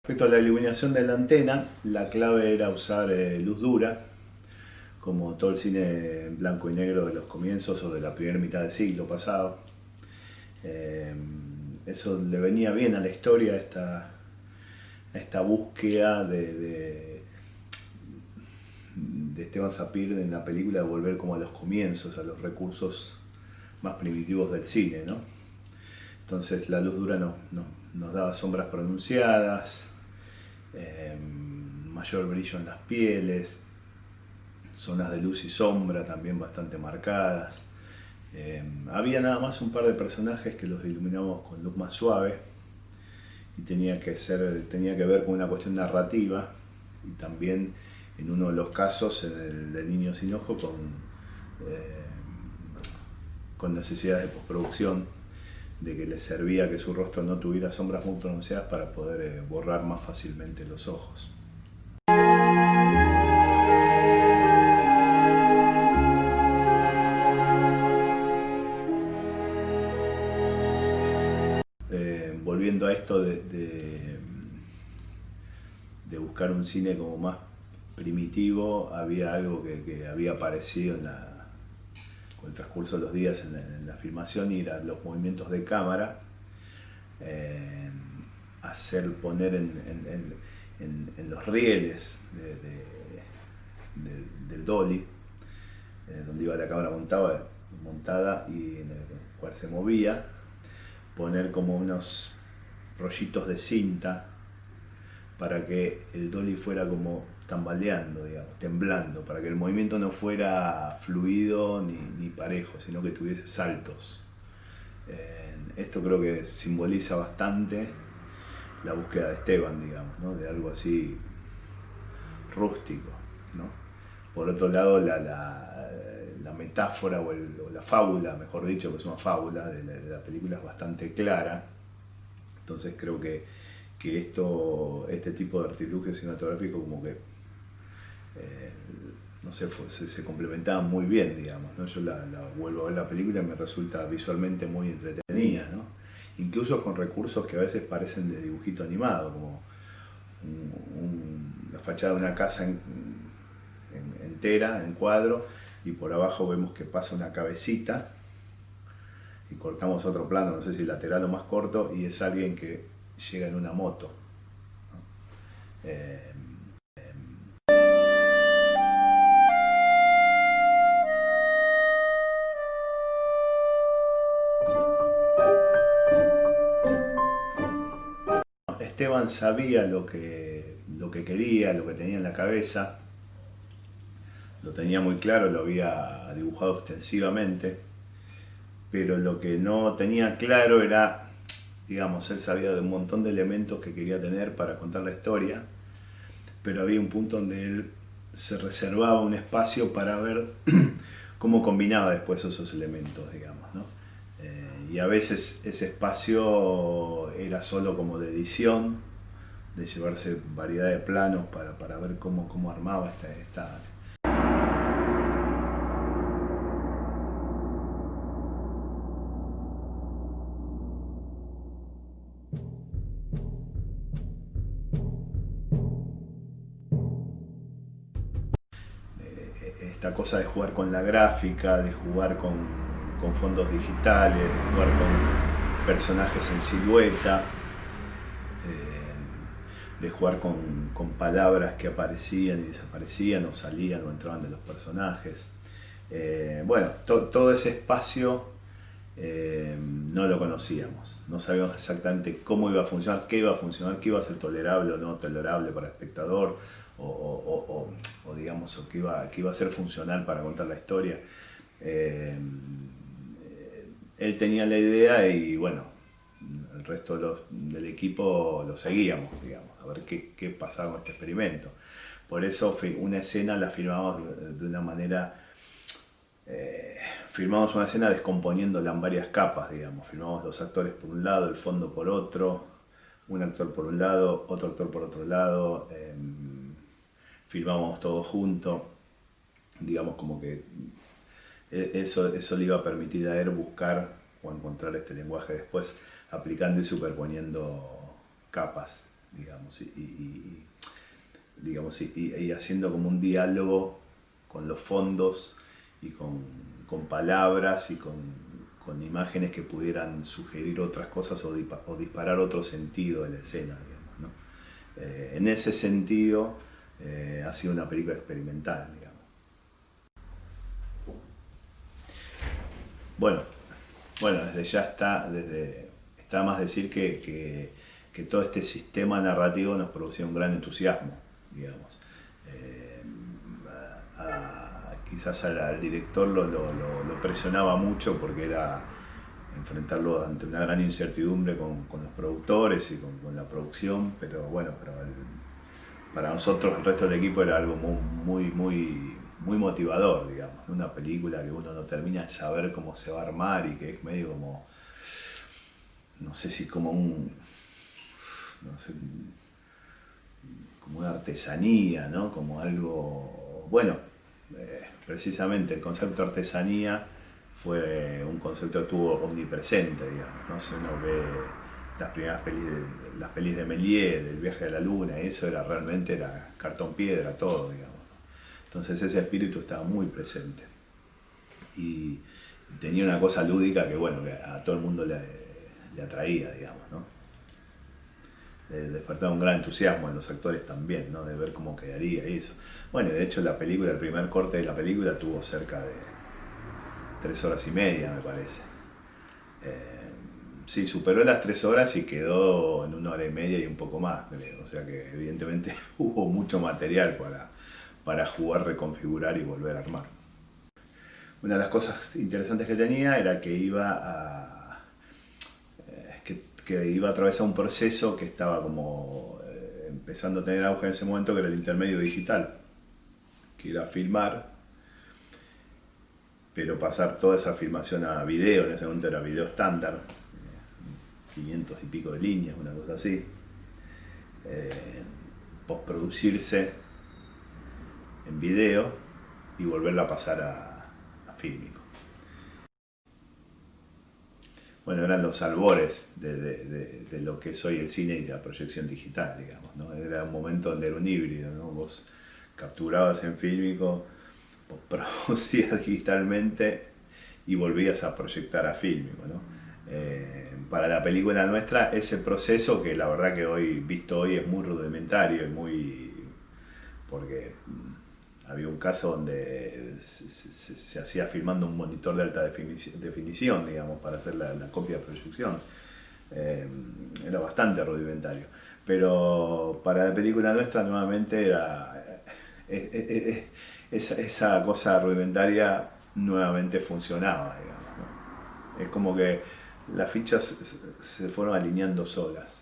Respecto a la iluminación de la antena, la clave era usar luz dura, como todo el cine en blanco y negro de los comienzos o de la primera mitad del siglo pasado. Eh, Eso le venía bien a la historia, esta búsqueda de Esteban Sapir en la película de volver como a los comienzos, a los recursos más primitivos del cine, ¿no? Entonces la luz dura nos daba sombras pronunciadas, mayor brillo en las pieles, zonas de luz y sombra también bastante marcadas. Había nada más un par de personajes que los iluminamos con luz más suave y tenía que ver con una cuestión narrativa, y también en uno de los casos, en el de Niño sin ojo, con necesidades de postproducción, de que les servía que su rostro no tuviera sombras muy pronunciadas para poder borrar más fácilmente los ojos. Volviendo a esto de buscar un cine como más primitivo, había algo que había aparecido con el transcurso de los días en la filmación, y eran los movimientos de cámara, poner en los rieles del dolly, donde iba la cámara montada y en el cual se movía, poner como unos rollitos de cinta para que el dolly fuera como tambaleando, digamos, temblando, para que el movimiento no fuera fluido ni parejo, sino que tuviese saltos. Esto creo que simboliza bastante la búsqueda de Esteban, digamos, ¿no? De algo así rústico, ¿no? Por otro lado, la metáfora o la fábula, mejor dicho, que es una fábula de la película, es bastante clara. Entonces creo que este tipo de artilugio cinematográfico como que no sé, se complementaban muy bien, digamos, ¿no? Yo la vuelvo a ver la película y me resulta visualmente muy entretenida, ¿no? Incluso con recursos que a veces parecen de dibujito animado, como la fachada de una casa entera, en cuadro, y por abajo vemos que pasa una cabecita y cortamos otro plano, no sé si lateral o más corto, y es alguien que llega en una moto, ¿no? Esteban sabía lo que quería, lo que tenía en la cabeza, lo tenía muy claro, lo había dibujado extensivamente, pero lo que no tenía claro era, digamos, él sabía de un montón de elementos que quería tener para contar la historia, pero había un punto donde él se reservaba un espacio para ver cómo combinaba después esos elementos, digamos, ¿no? Y a veces ese espacio era solo como de edición, de llevarse variedad de planos para ver cómo armaba esta. Esta cosa de jugar con la gráfica, de jugar con fondos digitales, de jugar con personajes en silueta, de jugar con palabras que aparecían y desaparecían, o salían o entraban de los personajes. Bueno, todo ese espacio no lo conocíamos, no sabíamos exactamente cómo iba a funcionar, qué iba a funcionar, qué iba a ser tolerable o no tolerable para el espectador, o digamos, o qué iba a ser funcional para contar la historia. Él tenía la idea y bueno, el resto del equipo lo seguíamos, digamos, a ver qué pasaba con este experimento. Por eso una escena la filmamos de una manera, filmamos una escena descomponiéndola en varias capas, digamos. Filmamos los actores por un lado, el fondo por otro, un actor por un lado, otro actor por otro lado, filmamos todo junto, digamos, como que eso le iba a permitir a él buscar o encontrar este lenguaje después, aplicando y superponiendo capas digamos, digamos, y haciendo como un diálogo con los fondos y con palabras y con imágenes que pudieran sugerir otras cosas o disparar otro sentido de la escena, digamos, ¿no? En ese sentido, ha sido una película experimental, digamos. Bueno, bueno, desde ya está más decir que todo este sistema narrativo nos producía un gran entusiasmo, digamos. Eh, Quizás al director lo presionaba mucho porque era enfrentarlo ante una gran incertidumbre con los productores y con la producción, pero bueno, para nosotros, el resto del equipo, era algo muy motivador, digamos. Una película que uno no termina de saber cómo se va a armar y que es medio como, no sé si como no sé, como una artesanía, ¿no? Como algo, bueno, precisamente el concepto de artesanía fue un concepto que estuvo omnipresente, digamos, ¿no? Si uno ve las primeras las pelis de Méliès, del viaje a la luna, eso realmente era cartón piedra, todo, digamos. Entonces ese espíritu estaba muy presente. Y tenía una cosa lúdica que, bueno, que a todo el mundo le atraía, digamos, ¿no? Despertaba un gran entusiasmo en los actores también, ¿no? De ver cómo quedaría y eso. Bueno, de hecho la película, el primer corte de la película tuvo cerca de 3 horas y media, me parece. Sí, superó las 3 horas y quedó en 1 hora y media y un poco más, creo. O sea que evidentemente hubo mucho material para jugar, reconfigurar y volver a armar. Una de las cosas interesantes que tenía era que que iba a atravesar un proceso que estaba como empezando a tener auge en ese momento, que era el intermedio digital, que era filmar, pero pasar toda esa filmación a video. En ese momento era video estándar, 500 y pico de líneas, una cosa así, postproducirse en video y volverla a pasar a fílmico. Bueno, eran los albores de lo que es hoy el cine y la proyección digital, digamos, ¿no? Era un momento donde era un híbrido, ¿no? Vos capturabas en fílmico, vos producías digitalmente y volvías a proyectar a fílmico, ¿no? Para la película nuestra, ese proceso, que la verdad que visto hoy es muy rudimentario y muy... porque había un caso donde se hacía filmando un monitor de alta definición, digamos, para hacer la copia de proyección. Era bastante rudimentario. Pero para la película nuestra, nuevamente, era esa cosa rudimentaria nuevamente funcionaba, digamos, ¿no? Es como que las fichas se fueron alineando solas.